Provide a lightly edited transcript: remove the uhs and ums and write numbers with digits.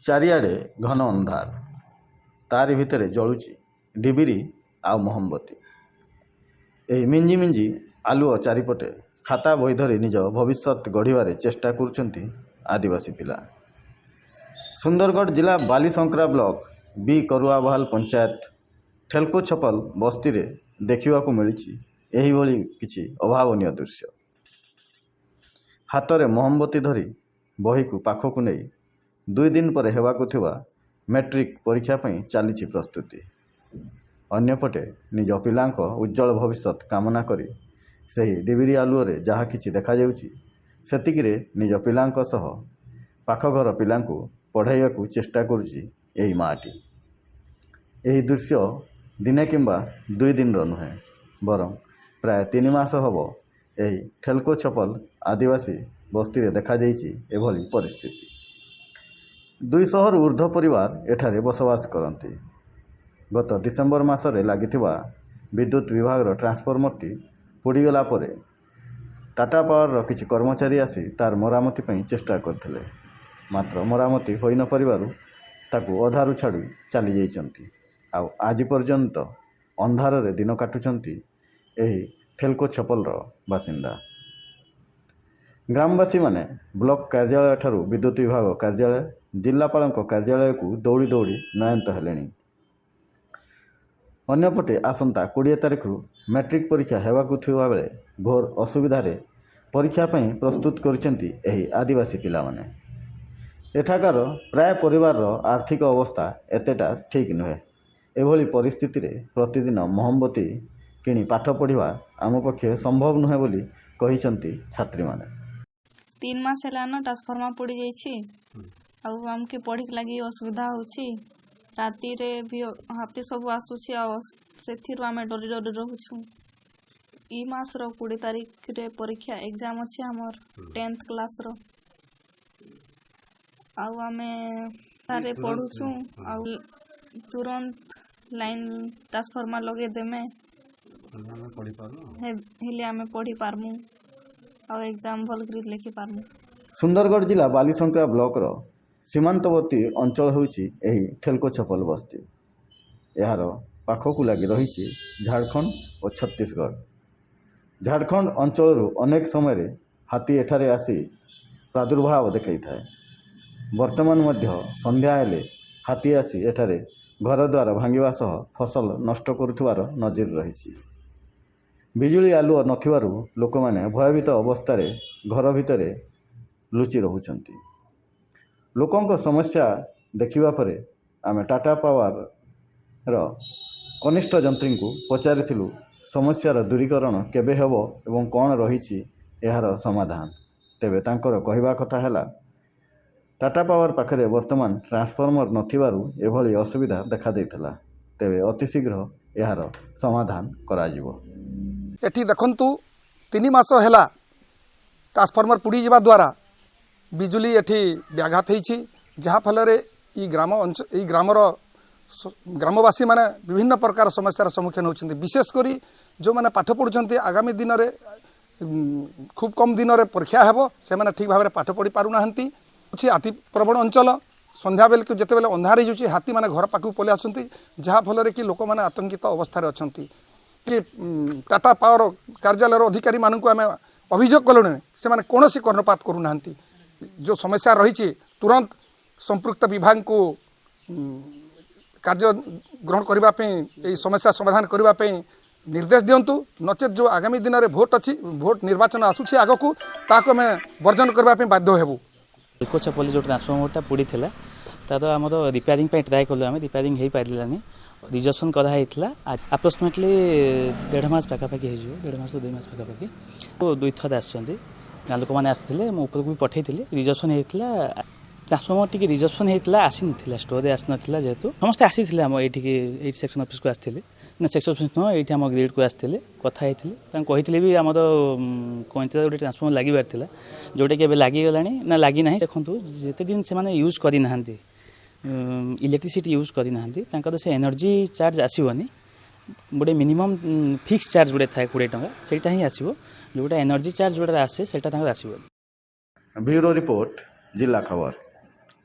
चारिआडे घन अंधार तारि भितरे जलुची डिबिरी आउ मोहम्बती। एही मिंजी मिंजी आलुओ चारिपटे खाता बही धरी निज भविष्यत गढ़िबारे चेष्टा करुछंती आदिवासी पिला। सुंदरगढ़ जिला बालीसंक्रा ब्लॉक बी करुआबहाल पंचायत ठेलको छपल बस्ती रे देखिबाकू मिलिछि एही भली किछि अभावनीय दृश्य। हाथ में मोहम्बती धरी बही को पाखक नहीं 2 दिन पर हेबाकु थिबा मैट्रिक परीक्षा पई चली प्रस्तुति। अन्यपटे निज पिलांको उज्जवल भविष्यत कामना करी सही डिबिरी आलुओरे जहा किछि देखा जाउछि सेतिकिरे निज पिलांको सह पाख घर पिलांको पढ़ाइबाकू चेष्टा करुछि एही माटी। एही दृश्य दिने किंबा 2 दिन नुहे बरं प्राय 3 मास हब एही ठेलको छपल आदिवासी बस्ती रे देखा जाइछि एभली परिस्थिति। 200 रु ऊर्ध्व परिवार एठारे बसवास करती। गत डिसेम्बर मासरे लागिथिबा विद्युत विभाग ट्रांसफॉर्मरटी पोड़ीगला परे टाटा पावर किछि कर्मचारी आसी तार मरामती पई चेष्टा करथिले मात्र मरामती होई न परिवारु ताकू अधारु छाड़ी चली जाइछंती। आउ आज पर्यंत अंधार रे दिन काटुछंती एही ठेलको छपल बासिंदा। ग्रामवासी माने ब्लॉक कार्यालय ठारू विद्युत विभाग कार्यालय जिलापाल कार्यालय को दौड़ी दौड़ी नयंत हेलेनी। अन्यपटे आसंता 20 तारिख मैट्रिक परीक्षा हेबाकू थिबा बेले घोर असुविधा परीक्षा पई प्रस्तुत करिसेंती एही आदिवासी पिला माने। एठाकार प्राय परिवार आर्थिक अवस्था एतेटा ठीक नुहे। एभली परिस्थिति रे प्रतिदिन मोहम्बती किणी पाठ पढ़िबा आम पक्षे संभव नुहे बोली कहिसेंती छात्री माने। 3 मास हेलान ट्रांसफॉर्मर पड़ी जाइछि आउ हमके पढ़ी लगी असुविधा होछि। राति रे भी हाथी सब आसुछि आ सेथिरु आमे डरी डरी रहउछु। ई मास रो 20 तारिख रे परीक्षा एग्जाम अछि हमर 10th क्लास रो आउ आमे तारे पढुछु आउ तुरंत लाइन ट्रांसफॉर्मर लगे देमे हेले आमे पढ़ी पारमु आउ एग्जाम भल करी लिखि पारमु। सुंदरगढ़ जिला बालीसंक्रा ब्लॉक रो सीमांतवर्ती अंचल होउछि एही ठेलको छपल बस्ती। यार पाखकू लगी रही झारखंड और छत्तीसगढ़। झारखंड अंचल अनेक समय हाथी एठारे आसी प्रादुर्भाव देखई थाए। वर्तमान मध्य संध्या हेले हाथी आसी एठारे घर द्वार भांगिबा सह फसल नष्ट करुथिबार नजर रही। बिजुली आलुओ नथिबारु लोक माने भयभीत अवस्था घर भितरे लुचि रहुचंती। लोकंक समस्या देखिबा परे आमे टाटा पावर कनिष्ठ जंत्री को पचारिथिलु समस्यार दूरीकरण केबे हेबो एवं कौन रही यार समाधान। तेबे तांकर कहिबा कथा हैला टाटा पावर पाखरे वर्तमान ट्रांसफॉर्मर नथिबारु एभली असुविधा देखा देइथला। तेबे अतिशीघ्र यार समाधान करा जिवो। एठी देखंतु 3 मास हैला ट्रांसफॉर्मर पुड़ी जिबा द्वारा बिजुली एठी व्याघात होइछि जहा फल रे ई ग्रामर ग्रामवासी माने विभिन्न प्रकार समस्यार सम्मुखीन होउछन्ति। विशेष करी जो माने पाठ पढुछन्ति आगामी दिन रे खूब कम दिन रे परीक्षा हेबो से माने ठीक भाबरे पाठ पढी पारु नाहंती। अछि हाथी प्रवण अंचल संध्या बेल के जेते बेले अंधार होइछि हाथी माने घर पाखु पले आसुंती जहा फल रे कि लोक माने आतंकित अवस्था रे अछंती। कि टाटा पावर कार्यालय अधिकारी मानकु आमे अभियोग कलुने से माने कोनोसी कर्णपात करू नाहंती। जो समस्या रही तुरंत संपृक्त विभाग को कार्य ग्रहण करने समस्या समाधान करने निर्देश दिंतु नचेत जो आगामी दिन में भोट अच्छी भोट निर्वाचन आसूँ आग को ताको आम वर्जन करने बाध्य हेबू। ठेलको छपल जो ट्रांसफॉर्मरटा पड़ी था तार आम रिपेयरिंग ट्राए कलु आम रिपेयरिंग हो पारानी रिजर्वेशन कराई आप्रोक्सीमेटली 1.5 मास पाखापाखि हो 1.5 मास 2 मास पाखापाखि 2 थर आसते गाँ लोक मैंने आसते मुझे भी पठे रिजर्वेशन होता ट्रांसफॉर्मर टी रिजर्वेशन होता आसी ना स्टोर आसी ना जेहेतु समस्त आसी ये सेक्शन ऑफिस को आसते ना सेक्शन ऑफिस नुह ये आम ग्रिड को आसते कथा कही भी आम कहीं गोटे ट्रांसफॉर्मर लगे था जोटा कि लगिगला ना लगी ना देखो जिते दिन से यूज करना इलेक्ट्रिसिटी यूज करना से एनर्जी चार्ज आसोनी गोटे मिनिमम फिक्स चार्ज गोटे थाए 20 टंका सेटा ही आसो जोटा एनर्जी चार्ज जोटा आसे सेटा आसो। ब्यूरो रिपोर्ट जिला खबर।